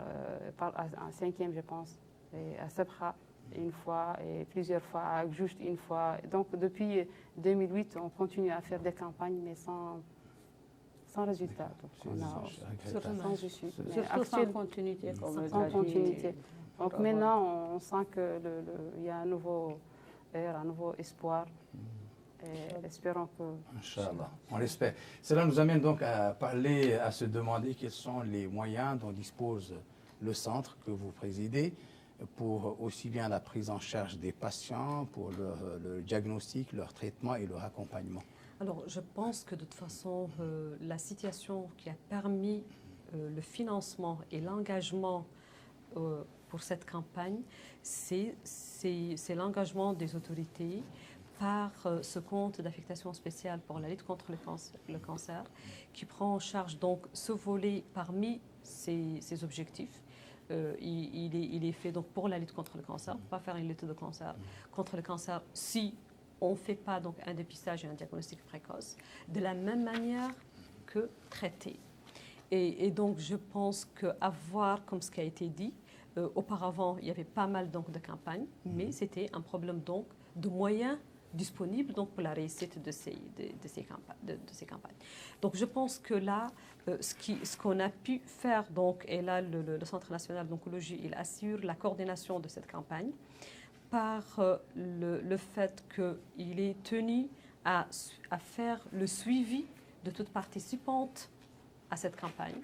Speaker 4: en 5e, je pense, et à Sabha une fois et plusieurs fois, à Juste une fois. Donc, depuis 2008, on continue à faire des campagnes, mais sans résultat. Donc, sans issue.
Speaker 5: Surtout sans continuité, comme
Speaker 4: sans continuité. Donc, maintenant, on sent qu'il y a un nouveau air, un nouveau espoir. Et espérons que...
Speaker 1: Inch'Allah, on l'espère. Cela nous amène donc à se demander quels sont les moyens dont dispose le centre que vous présidez pour aussi bien la prise en charge des patients, pour le diagnostic, leur traitement et leur accompagnement.
Speaker 3: Alors, je pense que de toute façon, la situation qui a permis le financement et l'engagement pour cette campagne, c'est l'engagement des autorités par ce compte d'affectation spéciale pour la lutte contre le cancer, qui prend en charge donc ce volet parmi ces objectifs. Il est fait donc pour la lutte contre le cancer. On ne peut pas faire une lutte contre le cancer si on ne fait pas donc un dépistage et un diagnostic précoce, de la même manière que traiter. Et donc je pense qu'avoir, comme ce qui a été dit, auparavant il y avait pas mal donc de campagnes, mais c'était un problème donc de moyens disponibles donc pour la réussite de ces campagnes. Donc je pense que là, ce qu'on a pu faire, donc, et là le Centre national d'oncologie, il assure la coordination de cette campagne par le fait qu'il est tenu à faire le suivi de toute participante à cette campagne,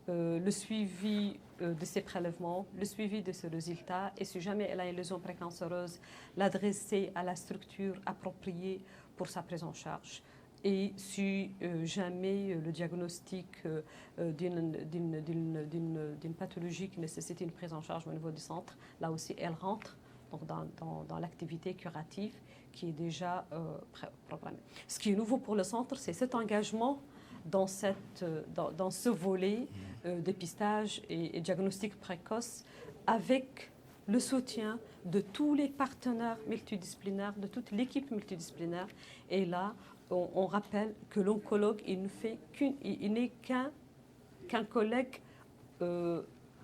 Speaker 3: le suivi de ses prélèvements, le suivi de ses résultats, et si jamais elle a une lésion précancéreuse, l'adresser à la structure appropriée pour sa prise en charge. Et si jamais le diagnostic d'une pathologie qui nécessite une prise en charge au niveau du centre, là aussi elle rentre donc dans l'activité curative qui est déjà programmée. Ce qui est nouveau pour le centre, c'est cet engagement dans ce volet dépistage et diagnostic précoce, avec le soutien de tous les partenaires multidisciplinaires, de toute l'équipe multidisciplinaire. Et là, on rappelle que l'oncologue, il n'est qu'un collègue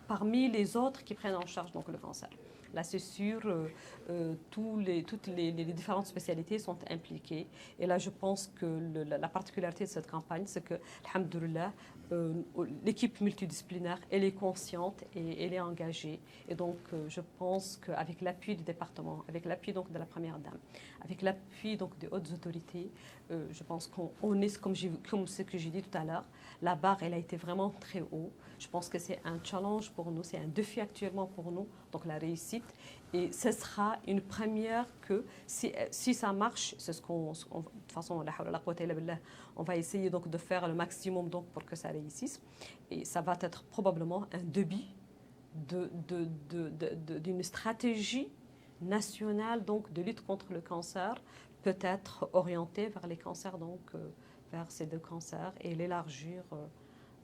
Speaker 3: parmi les autres qui prennent en charge donc, le cancer. Là, c'est sûr, toutes les différentes spécialités sont impliquées. Et là, je pense que la particularité de cette campagne, c'est que, alhamdoulilah, l'équipe multidisciplinaire, elle est consciente et elle est engagée. Et donc, je pense qu'avec l'appui du département, avec l'appui donc de la Première Dame, avec l'appui donc des hautes autorités, je pense qu'on est, comme ce que j'ai dit tout à l'heure, la barre, elle a été vraiment très haut. Je pense que c'est un challenge pour nous, c'est un défi actuellement pour nous, donc la réussite. Et ce sera une première que, si ça marche, c'est ce qu'on, de toute façon, on va essayer donc de faire le maximum donc pour que ça réussisse. Et ça va être probablement un début d'une stratégie nationale donc de lutte contre le cancer, peut-être orientée vers les cancers, donc vers ces deux cancers, et l'élargir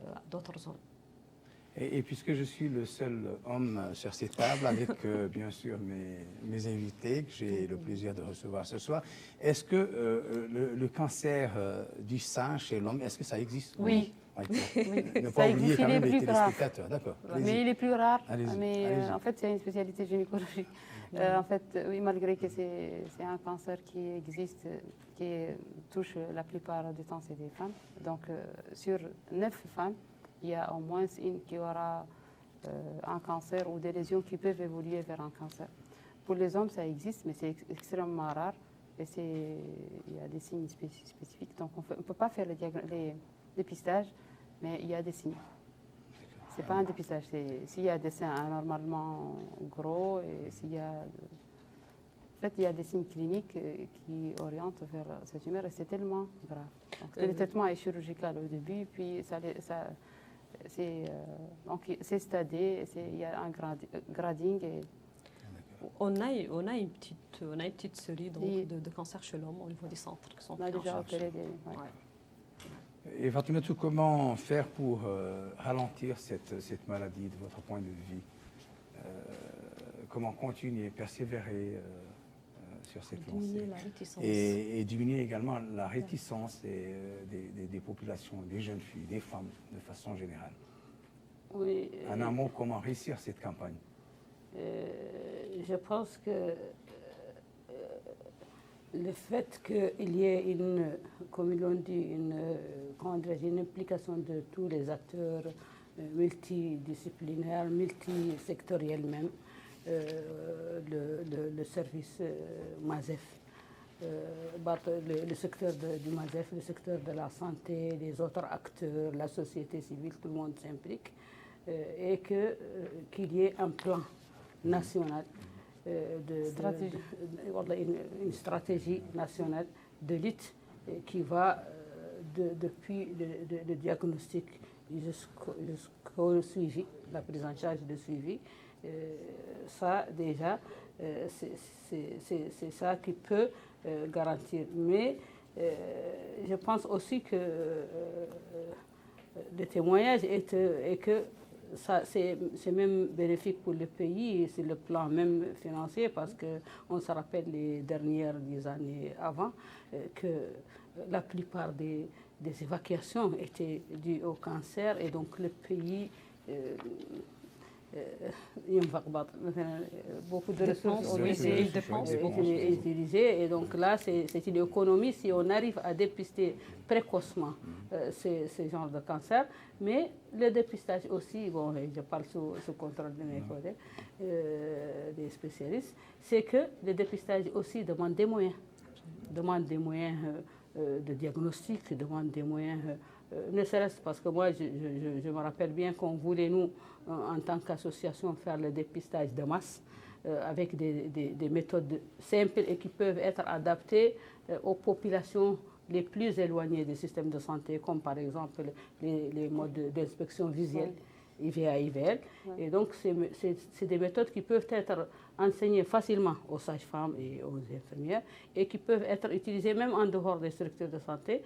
Speaker 3: à d'autres zones.
Speaker 1: Et puisque je suis le seul homme sur cette table, avec bien sûr mes invités que j'ai le plaisir de recevoir ce soir, est-ce que le cancer du sein chez l'homme, est-ce que ça existe?
Speaker 4: Oui.
Speaker 1: Oui. Ne
Speaker 4: Ça
Speaker 1: pas oublier
Speaker 4: existe,
Speaker 1: quand
Speaker 4: il est
Speaker 1: même les
Speaker 4: plus rare.
Speaker 1: téléspectateurs. D'accord.
Speaker 4: Mais il est plus rare.
Speaker 1: Allez-y.
Speaker 4: Mais
Speaker 1: Allez-y.
Speaker 4: en fait, c'est une spécialité gynécologique. En fait, oui, malgré que c'est un cancer qui existe, qui touche la plupart du temps, c'est des femmes. Donc, sur 9 femmes, il y a au moins une qui aura un cancer ou des lésions qui peuvent évoluer vers un cancer. Pour les hommes, ça existe, mais c'est extrêmement rare. Et il y a des signes spécifiques. Donc, on ne peut pas faire les dépistages, mais il y a des signes. Ce n'est pas un dépistage. S'il y a des seins anormalement gros, et s'il y a... En fait, il y a des signes cliniques qui orientent vers cette tumeur, et c'est tellement grave. Donc, le traitement est chirurgical au début, puis c'est stadé, il y a un grading. Et...
Speaker 3: On a une petite série donc, de cancers chez l'homme au niveau des centres qui sont pris en charge.
Speaker 1: Et Fatoumata, comment faire pour ralentir cette maladie de votre point de vue? Comment continuer, persévérer sur cette lancée et diminuer également la réticence des populations, des jeunes filles, des femmes de façon générale?
Speaker 5: Oui.
Speaker 1: En un mot, comment réussir cette campagne?
Speaker 5: Je pense que le fait qu'il y ait comme ils l'ont dit, une implication de tous les acteurs multidisciplinaires, multisectoriels même, le service MASEF, le secteur du MASEF, le secteur de la santé, les autres acteurs, la société civile, tout le monde s'implique, et qu'il y ait un plan national, une stratégie nationale de lutte qui va depuis le diagnostic jusqu'au suivi, la prise en charge de suivi, Ça, déjà, c'est ça qui peut garantir. Mais je pense aussi que le témoignage est que c'est même bénéfique pour le pays sur le plan même financier, parce qu'on se rappelle les dernières années avant que la plupart des évacuations étaient dues au cancer, et donc le pays beaucoup de ressources ont été utilisées, et donc là c'est une économie si on arrive à dépister précocement ces genres de cancer. Mais le dépistage aussi, bon, je parle sous contrôle de mes collègues, des spécialistes, c'est que le dépistage aussi demande des moyens, de diagnostic, demande des moyens, ne serait-ce parce que moi, je me rappelle bien qu'on voulait, nous, en tant qu'association, faire le dépistage de masse avec des méthodes simples et qui peuvent être adaptées aux populations les plus éloignées des systèmes de santé, comme par exemple les modes d'inspection visuelle, IVA, IVL. Ouais. Et donc, c'est des méthodes qui peuvent être enseignées facilement aux sages-femmes et aux infirmières, et qui peuvent être utilisées même en dehors des structures de santé,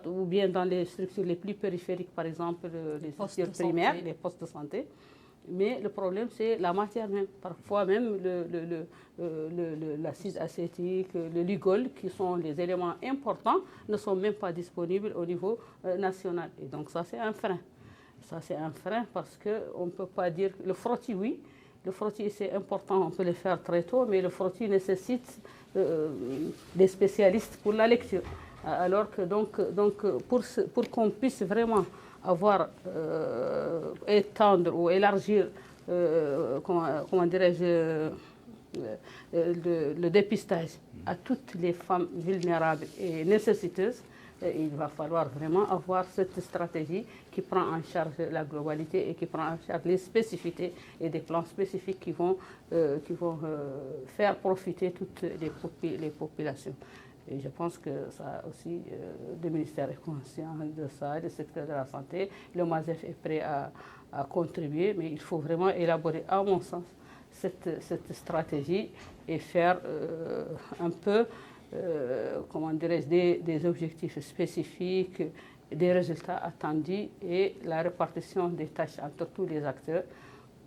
Speaker 5: ou bien dans les structures les plus périphériques, par exemple les structures primaires, les postes de santé. Mais le problème, c'est la matière même. Parfois même l'acide acétique, le Lugol, qui sont les éléments importants, ne sont même pas disponibles au niveau national. Et donc ça, c'est un frein. Ça, c'est un frein parce qu'on ne peut pas dire... Le frottis, oui. Le frottis, c'est important, on peut le faire très tôt, mais le frottis nécessite des spécialistes pour la lecture. Alors que pour qu'on puisse vraiment avoir, étendre ou élargir, comment dirais-je, le dépistage à toutes les femmes vulnérables et nécessiteuses, il va falloir vraiment avoir cette stratégie qui prend en charge la globalité et qui prend en charge les spécificités et des plans spécifiques qui vont faire profiter toutes les populations. Et je pense que ça aussi, le ministère est conscient de ça, le secteur de la santé. Le MASEF est prêt à contribuer, mais il faut vraiment élaborer, à mon sens, cette stratégie et faire un peu, comment dirais-je, des objectifs spécifiques, des résultats attendus et la répartition des tâches entre tous les acteurs.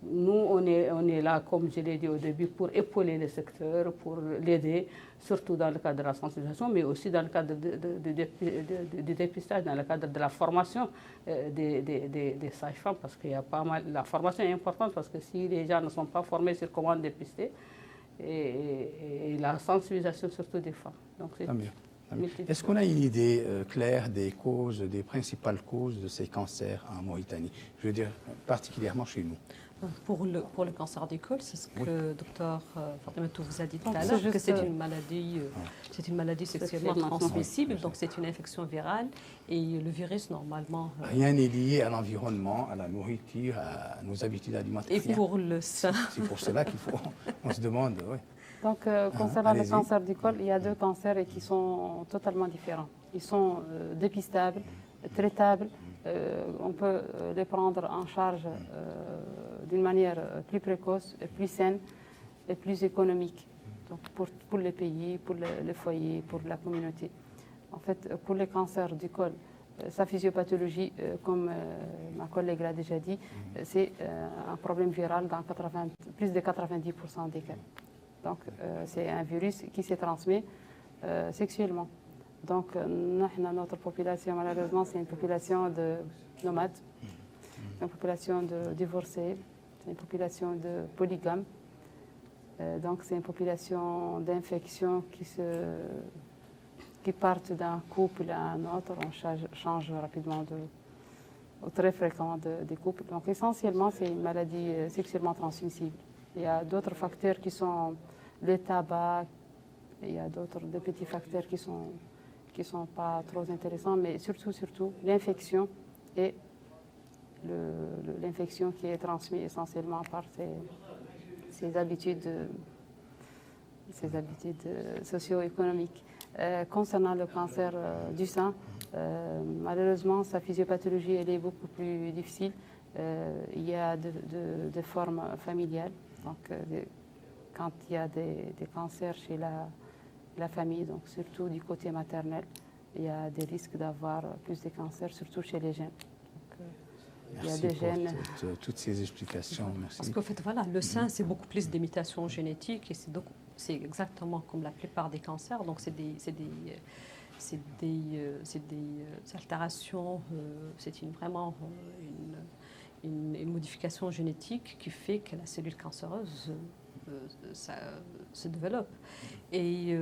Speaker 5: Nous, on est là, comme je l'ai dit au début, pour épauler le secteur, pour l'aider, surtout dans le cadre de la sensibilisation, mais aussi dans le cadre du dépistage, dans le cadre de la formation des sages-femmes, parce qu'il y a pas mal... La formation est importante, parce que si les gens ne sont pas formés sur comment dépister, et la sensibilisation surtout des femmes. Donc,
Speaker 1: est-ce qu'on a une idée claire des principales causes de ces cancers en Mauritanie? Je veux dire, particulièrement chez nous.
Speaker 3: Pour le cancer du col, c'est ce que le docteur Fatoumata vous a dit tout à l'heure, que c'est une maladie sexuellement transmissible, donc c'est une infection virale, et le virus, normalement...
Speaker 1: Rien n'est lié à l'environnement, à la nourriture, à nos habitudes alimentaires.
Speaker 3: Et pour le sein.
Speaker 1: C'est pour cela qu'on se demande, oui.
Speaker 4: Donc, concernant le cancer du col, il y a deux cancers qui sont totalement différents. Ils sont dépistables, traitables. On peut les prendre en charge d'une manière plus précoce, plus saine et plus économique. Donc, pour les pays, pour les foyers, pour la communauté. En fait, pour les cancers du col, sa physiopathologie, comme ma collègue l'a déjà dit, c'est un problème viral dans plus de 90% des cas. Donc, c'est un virus qui se transmet sexuellement. Donc, notre population, malheureusement, c'est une population de nomades, une population de divorcés, c'est une population de polygames. Donc, c'est une population d'infections qui partent d'un couple à un autre. On change rapidement très fréquemment des couples. Donc, essentiellement, c'est une maladie sexuellement transmissible. Il y a d'autres facteurs qui sont le tabac, il y a des petits facteurs qui sont pas trop intéressants, mais surtout l'infection et l'infection qui est transmise essentiellement par ces habitudes socio-économiques. Concernant le cancer du sein, malheureusement, sa physiopathologie elle est beaucoup plus difficile. Il y a des formes familiales. Donc, quand il y a des cancers chez la famille, donc surtout du côté maternel, il y a des risques d'avoir plus de cancers, surtout chez les jeunes.
Speaker 1: Merci
Speaker 4: il y a des
Speaker 1: pour
Speaker 4: gènes.
Speaker 1: toutes ces explications. Merci.
Speaker 3: Parce qu'en fait, voilà, le sein, c'est beaucoup plus des mutations génétiques et c'est exactement comme la plupart des cancers. Donc, c'est des altérations, vraiment une modification génétique qui fait que la cellule cancéreuse se développe. Et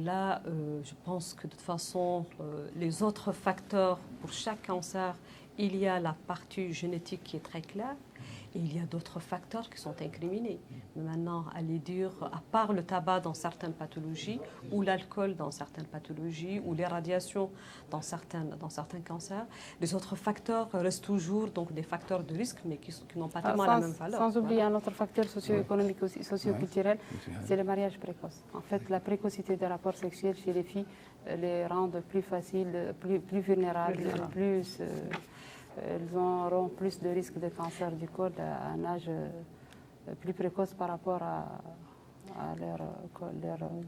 Speaker 3: là, je pense que de toute façon, les autres facteurs pour chaque cancer, il y a la partie génétique qui est très claire et il y a d'autres facteurs qui sont incriminés. Mais maintenant, aller dire, à part le tabac dans certaines pathologies, ou l'alcool dans certaines pathologies, ou les radiations dans certains cancers, les autres facteurs restent toujours donc, des facteurs de risque, mais qui n'ont pas tellement la même valeur.
Speaker 4: Sans oublier un autre facteur socio-économique aussi, socio-culturel, c'est le mariage précoce. En fait, la précocité des rapports sexuels chez les filles les rend plus faciles, plus vulnérables, elles auront plus de risques de cancer du col à un âge plus précoce par rapport à leurs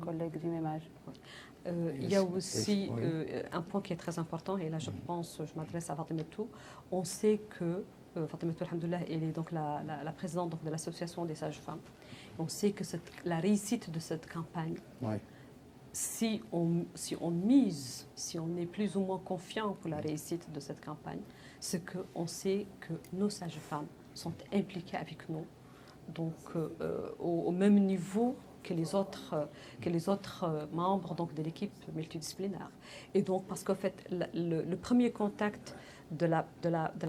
Speaker 4: collègues du même âge.
Speaker 3: Il y a aussi un point qui est très important, et là je pense, je m'adresse à Fatimatou. On sait que Fatimatou, alhamdoulilah, elle est donc la présidente donc, de l'association des sages-femmes. On sait que la réussite de cette campagne, si on mise, si on est plus ou moins confiant pour la réussite de cette campagne, c'est qu'on sait que nos sages-femmes sont impliquées avec nous, donc au même niveau que les autres membres donc, de l'équipe multidisciplinaire. Et donc, parce qu'en fait, le premier contact de la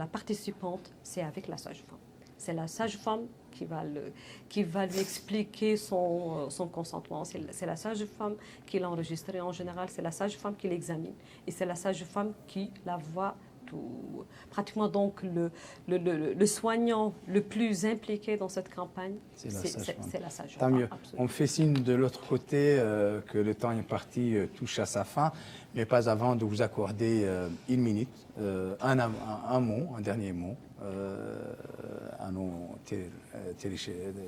Speaker 3: participante, c'est avec la sage-femme. C'est la sage-femme qui va lui expliquer son consentement. C'est la sage-femme qui l'a enregistré en général, c'est la sage-femme qui l'examine et c'est la sage-femme qui la voit tout. Pratiquement donc le soignant le plus impliqué dans cette campagne, c'est la sage-femme.
Speaker 1: Tant mieux.
Speaker 3: Absolument.
Speaker 1: On fait signe de l'autre côté que le temps imparti touche à sa fin, mais pas avant de vous accorder une minute, un dernier mot à nos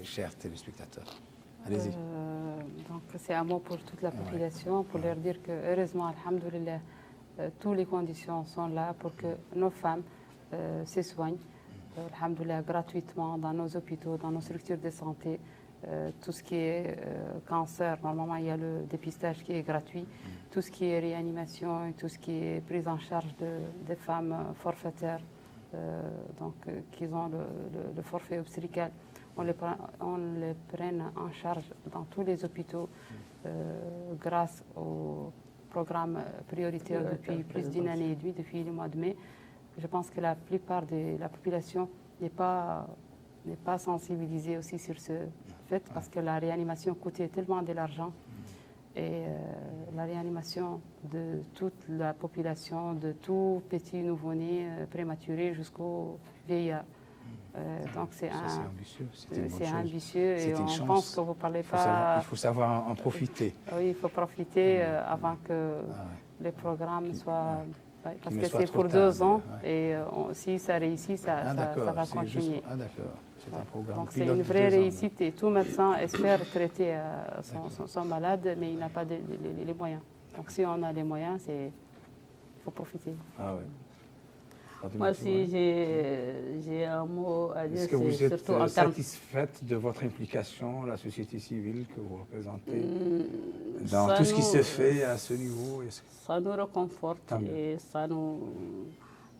Speaker 1: chers téléspectateurs. Allez-y.
Speaker 4: Donc c'est un mot pour toute la population, pour leur dire que heureusement, alhamdoulilah, toutes les conditions sont là pour que nos femmes se soignent, alhamdoulilah, gratuitement dans nos hôpitaux, dans nos structures de santé. Tout ce qui est cancer, normalement il y a le dépistage qui est gratuit. Tout ce qui est réanimation et tout ce qui est prise en charge des femmes forfaitaires, qui ont le forfait obstétrical, on les prenne en charge dans tous les hôpitaux grâce au programme prioritaire depuis plus d'une année et demie, depuis le mois de mai. Je pense que la plupart de la population n'est pas sensibilisée aussi sur ce fait, parce que la réanimation coûtait tellement de l'argent. Et la réanimation de toute la population, de tout petit nouveau-né prématuré jusqu'au vieillard. Donc c'est ambitieux et on pense que vous ne parlez pas...
Speaker 1: Il faut savoir en profiter.
Speaker 4: Oui, il faut profiter avant que les programmes soient... Parce que c'est pour 2 ans et si ça réussit, ça va continuer.
Speaker 1: Ah d'accord, c'est un programme.
Speaker 4: Donc c'est une vraie réussite et tout médecin espère traiter son malade, mais il n'a pas les moyens. Donc si on a les moyens, il faut profiter.
Speaker 1: Ah oui.
Speaker 5: Moi aussi, j'ai un mot à dire.
Speaker 1: Est-ce que vous êtes satisfaite de votre implication, la société civile que vous représentez, dans tout ce qui se fait à ce niveau?
Speaker 5: Ça nous réconforte et ça nous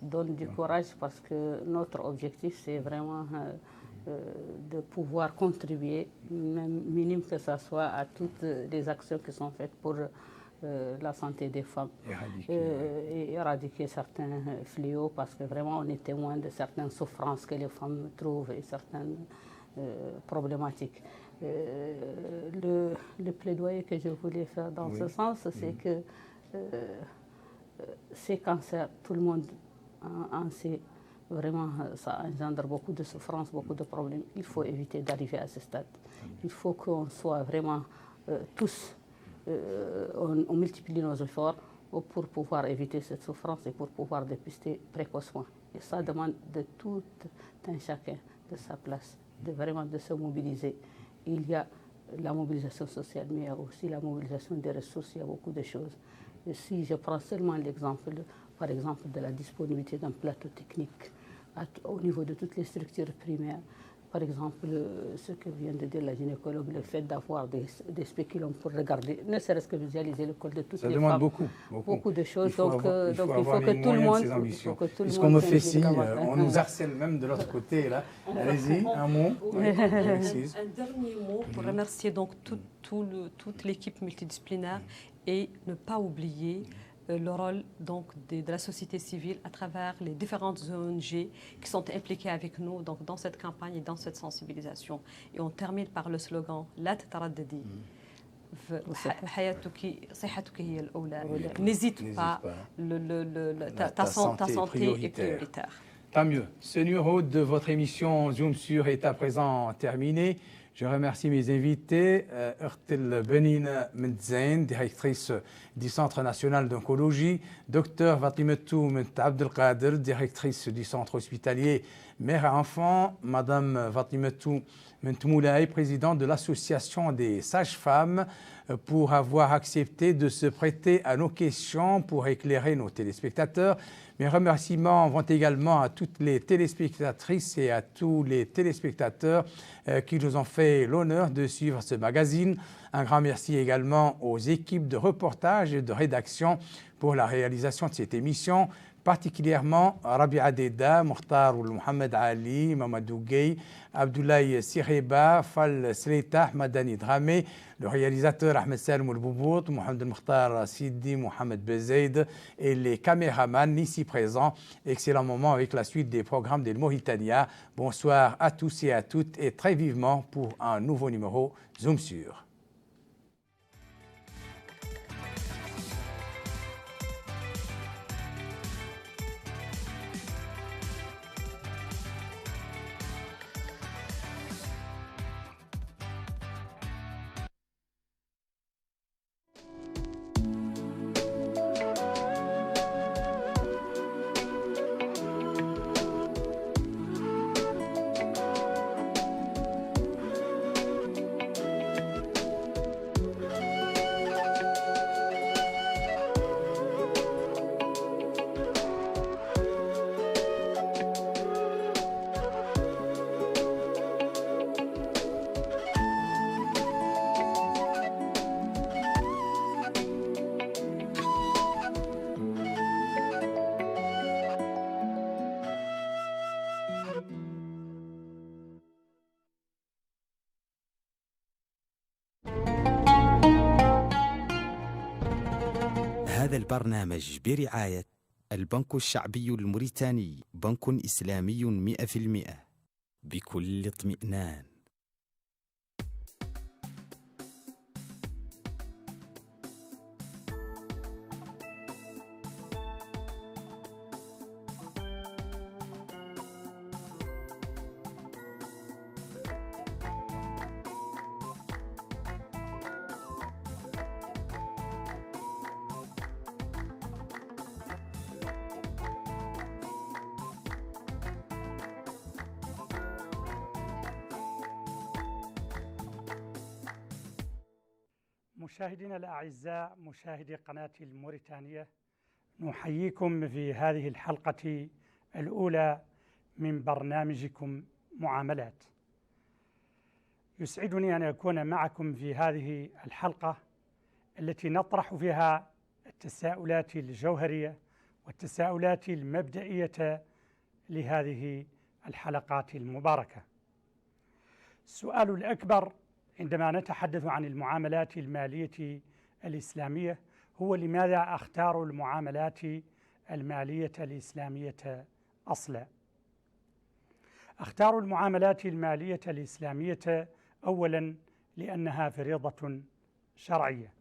Speaker 5: donne du courage parce que notre objectif, c'est vraiment de pouvoir contribuer, même minime que ce soit, à toutes les actions qui sont faites pour la santé des femmes et éradiquer certains fléaux parce que vraiment on est témoin de certaines souffrances que les femmes trouvent et certaines problématiques. Le plaidoyer que je voulais faire dans ce sens, c'est que ces cancers, tout le monde en sait, vraiment ça engendre beaucoup de souffrances, beaucoup de problèmes. Il faut éviter d'arriver à ce stade. Il faut qu'on soit vraiment tous on multiplie nos efforts pour pouvoir éviter cette souffrance et pour pouvoir dépister précocement. Et ça demande de tout un chacun de sa place, vraiment de se mobiliser. Il y a la mobilisation sociale, mais il y a aussi la mobilisation des ressources, il y a beaucoup de choses. Et si je prends seulement l'exemple, par exemple, de la disponibilité d'un plateau technique au niveau de toutes les structures primaires, par exemple, ce que vient de dire la gynécologue, le fait d'avoir des spéculums pour regarder, ne serait-ce que visualiser le corps de toutes les femmes.
Speaker 1: Ça demande beaucoup
Speaker 5: de choses.
Speaker 1: Il faut avoir
Speaker 5: que tout le monde...
Speaker 1: Puisqu'on me fait signe, on nous harcèle même de l'autre côté, là. Allez-y, un mot.
Speaker 3: Un dernier mot pour remercier donc toute l'équipe multidisciplinaire et ne pas oublier le rôle donc de la société civile à travers les différentes ONG qui sont impliquées avec nous donc, dans cette campagne et dans cette sensibilisation. Et on termine par le slogan « La tataraddadi ». N'hésite pas, ta santé est prioritaire.
Speaker 1: Tant mieux. Ce numéro de votre émission Zoom sur est à présent terminé. Je remercie mes invités, Ertel Benine Mendzain, directrice du Centre national d'oncologie, Dr Fatimetou Ment Abdelkader, directrice du Centre hospitalier Mère à Enfants, Madame Fatimetou Ment Moulay, présidente de l'Association des sages-femmes, pour avoir accepté de se prêter à nos questions pour éclairer nos téléspectateurs. Mes remerciements vont également à toutes les téléspectatrices et à tous les téléspectateurs qui nous ont fait l'honneur de suivre ce magazine. Un grand merci également aux équipes de reportage et de rédaction pour la réalisation de cette émission, particulièrement Rabia Deda, Mokhtar Mohamed Ali, Mamadou Gueye, Abdoulaye Sireba, Fal Sletah, Madani Dramé, le réalisateur Ahmed Salem Boubout, Mohamed Mokhtar Sidi, Mohamed Bezeid et les caméramans ici présents. Excellent moment avec la suite des programmes d'El Mauritania. Bonsoir à tous et à toutes et très vivement pour un nouveau numéro Zoom sur.
Speaker 6: هذا البرنامج برعاية البنك الشعبي الموريتاني، بنك إسلامي 100% بكل اطمئنان.
Speaker 7: مشاهدينا الأعزاء، مشاهدي قناة الموريتانية، نحييكم في هذه الحلقة الأولى من برنامجكم معاملات. يسعدني أن أكون معكم في هذه الحلقة التي نطرح فيها التساؤلات الجوهرية والتساؤلات المبدئية لهذه الحلقات المباركة. السؤال الأكبر عندما نتحدث عن المعاملات المالية الإسلامية هو: لماذا أختار المعاملات المالية الإسلامية أصلا؟ أختار المعاملات المالية الإسلامية أولا لأنها فريضة شرعية،